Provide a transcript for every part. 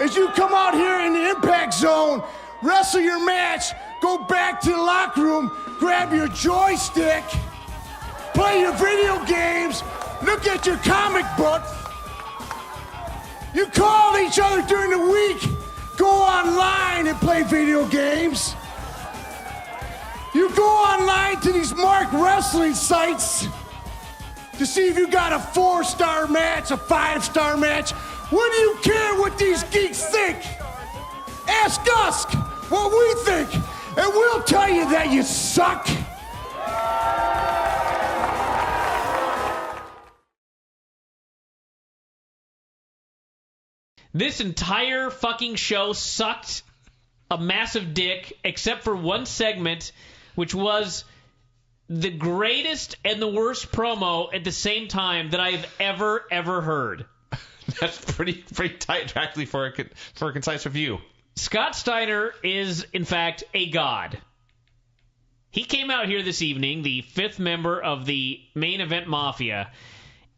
as you come out here in the impact zone, wrestle your match, go back to the locker room, grab your joystick, play your video games, look at your comic book. You call each other during the week, go online and play video games. You go online to these marked wrestling sites to see if you got a 4-star match, a 5-star match. What do you care what these geeks think? Ask us what we think, and we'll tell you that you suck. This entire fucking show sucked a massive dick, except for one segment, which was the greatest and the worst promo at the same time that I've ever heard. That's pretty tight, actually, for a concise review. Scott Steiner is, in fact, a god. He came out here this evening, the 5th member of the Main Event Mafia,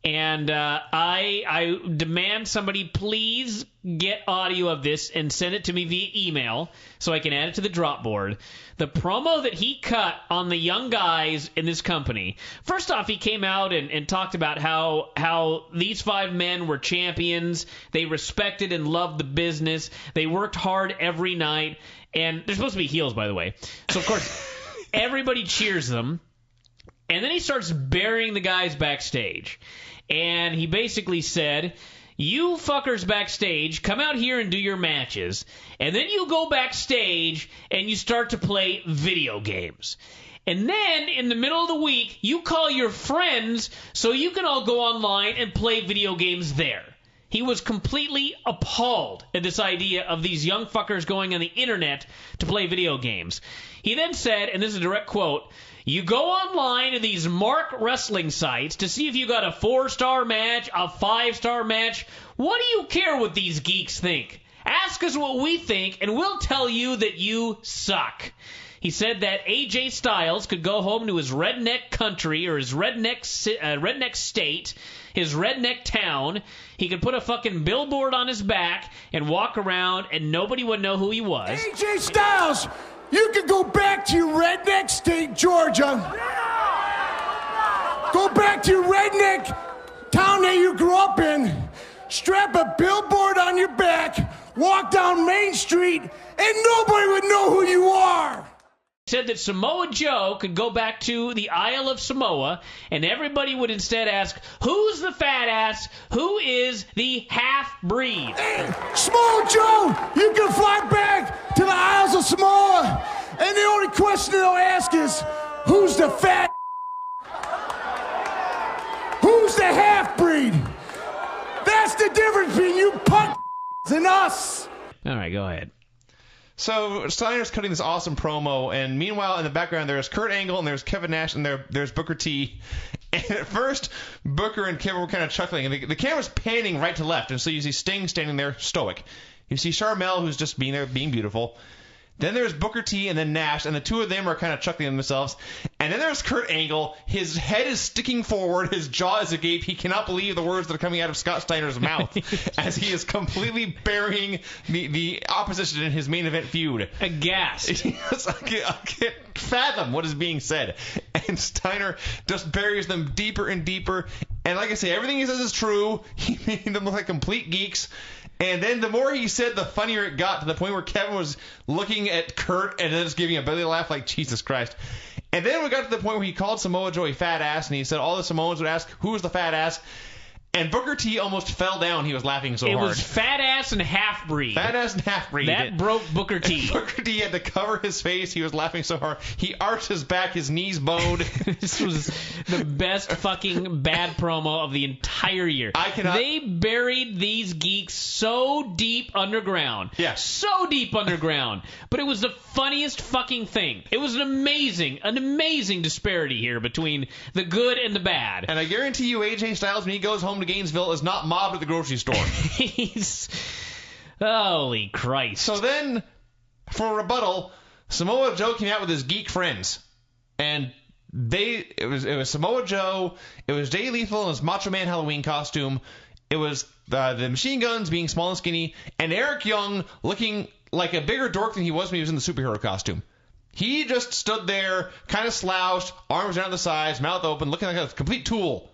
and I demand somebody please get audio of this and send it to me via email so I can add it to the drop board. The promo that he cut on the young guys in this company. First off, he came out and talked about how these 5 men were champions. They respected and loved the business. They worked hard every night. And they're supposed to be heels, by the way. So, of course, everybody cheers them. And then he starts burying the guys backstage. And he basically said, you fuckers backstage, come out here and do your matches. And then you go backstage and you start to play video games. And then, in the middle of the week, you call your friends so you can all go online and play video games there. He was completely appalled at this idea of these young fuckers going on the internet to play video games. He then said, and this is a direct quote, you go online to these mark wrestling sites to see if you got a 4-star match, a 5-star match. What do you care what these geeks think? Ask us what we think, and we'll tell you that you suck. He said that AJ Styles could go home to his redneck country or his redneck state, his redneck town. He could put a fucking billboard on his back and walk around, and nobody would know who he was. AJ Styles, you can go back to your redneck state, Georgia. Go back to your redneck town that you grew up in. Strap a billboard on your back, walk down Main Street, and nobody would know who you are. Said that Samoa Joe could go back to the Isle of Samoa, and everybody would instead ask, who's the fat ass? Who is the half-breed? Hey, Samoa Joe, you can fly back to the Isles of Samoa, and the only question they'll ask is, who's the fat? Who's the half-breed? That's the difference between you punk and us. All right, go ahead. So Steiner's cutting this awesome promo, and meanwhile in the background there's Kurt Angle and there's Kevin Nash and there's Booker T. And at first Booker and Kevin were kind of chuckling, and the camera's panning right to left, and so you see Sting standing there stoic. You see Sharmell, who's just being there, being beautiful. Then there's Booker T and then Nash, and the two of them are kind of chuckling to themselves. And then there's Kurt Angle. His head is sticking forward. His jaw is agape. He cannot believe the words that are coming out of Scott Steiner's mouth as he is completely burying the opposition in his main event feud. Aghast. I can't fathom what is being said. And Steiner just buries them deeper and deeper. And like I say, everything he says is true. He made them look like complete geeks. And then the more he said, the funnier it got, to the point where Kevin was looking at Kurt and then just giving a belly laugh like, Jesus Christ. And then we got to the point where he called Samoa Joe a fat ass, and he said all the Samoans would ask, who is the fat ass? And Booker T almost fell down. He was laughing so hard. It was fat ass and half-breed. Fat ass and half-breed. That broke Booker T. Booker T had to cover his face. He was laughing so hard. He arched his back. His knees boned. This was the best fucking bad promo of the entire year. I cannot... They buried these geeks so deep underground. Yeah. So deep underground. But it was the funniest fucking thing. It was an amazing disparity here between the good and the bad. And I guarantee you AJ Styles, when he goes home to Gainesville, is not mobbed at the grocery store. He's... Holy Christ. So then, for a rebuttal, Samoa Joe came out with his geek friends. And it was Samoa Joe, it was Jay Lethal in his Macho Man Halloween costume, It was the Machine Guns being small and skinny, and Eric Young looking like a bigger dork than he was when he was in the superhero costume. He just stood there, kind of slouched, arms down the sides, mouth open, looking like a complete tool.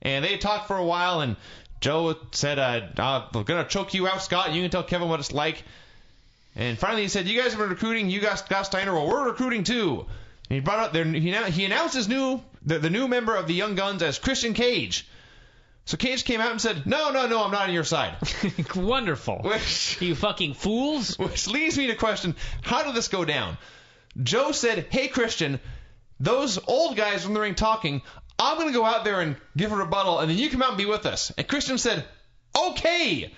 And they talked for a while, and Joe said, I'm going to choke you out, Scott. You can tell Kevin what it's like. And finally he said, you guys have been recruiting. You got Scott Steiner. Well, we're recruiting too. And he brought up he announced his the new member of the Young Guns as Christian Cage. So Cage came out and said, no, I'm not on your side. Wonderful. You fucking fools. Which leads me to question, how did this go down? Joe said, hey, Christian, those old guys in the ring talking, I'm going to go out there and give a rebuttal, and then you come out and be with us. And Christian said, okay.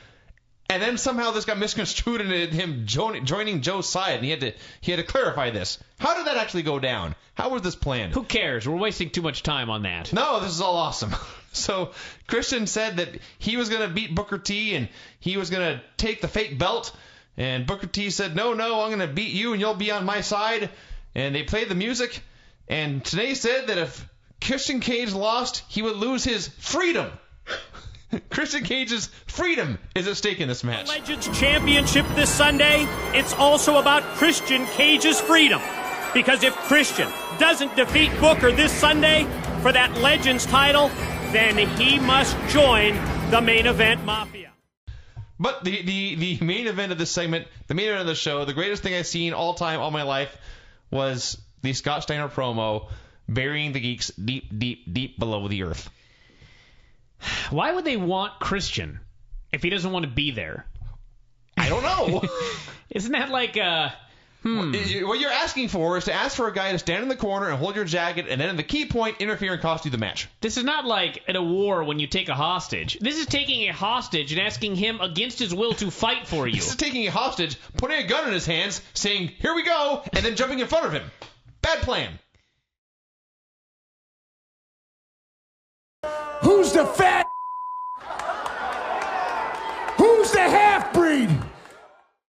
And then somehow this got misconstrued into him joining Joe's side, and he had to clarify this. How did that actually go down? How was this planned? Who cares? We're wasting too much time on that. No, this is all awesome. So Christian said that he was going to beat Booker T, and he was going to take the fake belt. And Booker T said, no, I'm going to beat you, and you'll be on my side. And they played the music. And Tenay said that if Christian Cage lost, he would lose his freedom. Christian Cage's freedom is at stake in this match. Legends Championship this Sunday, it's also about Christian Cage's freedom. Because if Christian doesn't defeat Booker this Sunday for that Legends title, then he must join the Main Event Mafia. But the main event of this segment, the main event of the show, the greatest thing I've seen all my life, was the Scott Steiner promo burying the Geeks deep below the earth. Why would they want Christian if he doesn't want to be there? I don't know. Isn't that like What you're asking for is to ask for a guy to stand in the corner and hold your jacket, and then at the key point, interfere and cost you the match. This is not like at a war when you take a hostage. This is taking a hostage and asking him against his will to fight for you. This is taking a hostage, putting a gun in his hands, saying, here we go, and then jumping in front of him. Bad plan. Who's the fat